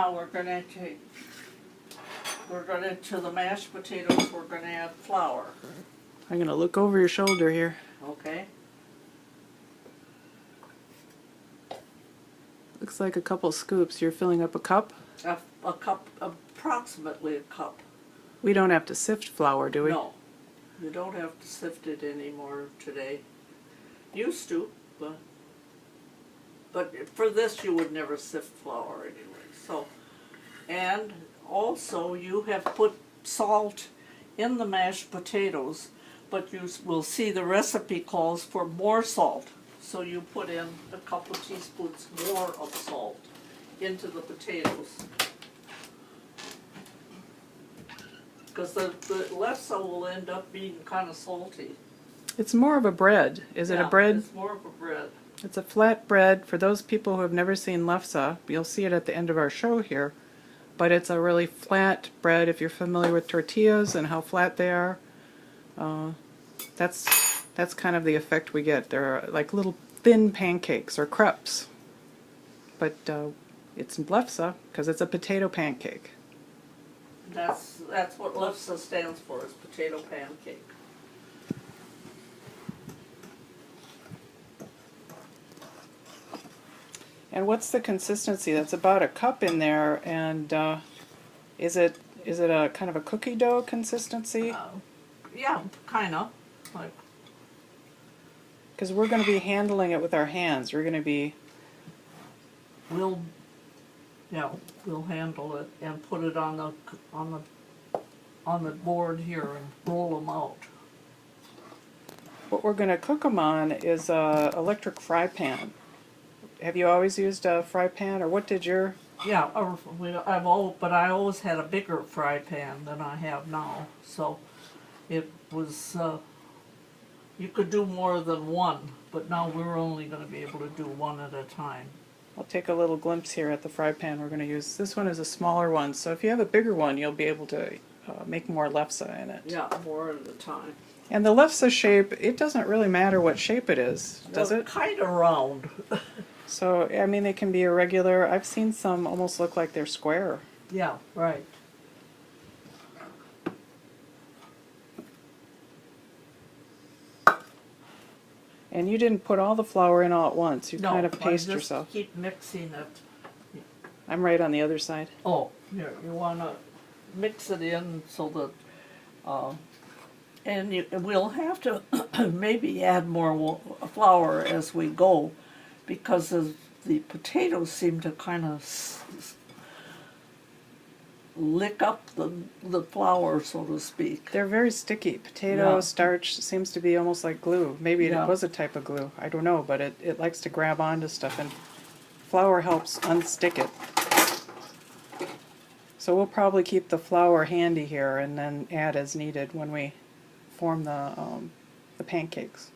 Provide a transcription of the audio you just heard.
now we're gonna to the mashed potatoes, we're gonna add flour. I'm going to look over your shoulder here. Okay? Looks like a couple scoops. You're filling up a cup? A cup, approximately a cup. We don't have to sift flour, do we? No, you don't have to sift it anymore today. Used to, but for this you would never sift flour anyway. So, and also you have put salt in the mashed potatoes, but you will see the recipe calls for more salt. So you put in a couple of teaspoons more of salt into the potatoes. Because the lefsa will end up being kind of salty. It's more of a bread. Is it a bread? It's more of a bread. It's a flat bread. For those people who have never seen lefsa, you'll see it at the end of our show here. But it's a really flat bread. If you're familiar with tortillas and how flat they are, that's kind of the effect we get. They're like little thin pancakes or crepes. But it's lefsa because it's a potato pancake. That's what lefsa stands for, is potato pancake. And what's the consistency? That's about a cup in there, and is it a kind of a cookie dough consistency? Yeah, kind of. Like, because we're going to be handling it with our hands. We're going to be... we'll handle it and put it on the board here and roll them out. What we're going to cook them on is a electric fry pan. Have you always used a fry pan, or what did your... Yeah, but I always had a bigger fry pan than I have now. So it was, you could do more than one, but now we're only going to be able to do one at a time. I'll take a little glimpse here at the fry pan we're going to use. This one is a smaller one, so if you have a bigger one, you'll be able to make more lefsa in it. Yeah, more at a time. And the lefsa shape, it doesn't really matter what shape it is, does it? Kind of round. So, I mean, they can be irregular. I've seen some almost look like they're square. Yeah, right. And you didn't put all the flour in all at once. You kind of paced just yourself. Keep mixing it. I'm right on the other side. Oh, here, you want to mix it in so that, and we'll have to maybe add more flour as we go, because the potatoes seem to kind of lick up the flour, so to speak. They're very sticky. Potato starch seems to be almost like glue. Maybe it was a type of glue. I don't know, but it likes to grab onto stuff, and flour helps unstick it. So we'll probably keep the flour handy here and then add as needed when we form the pancakes.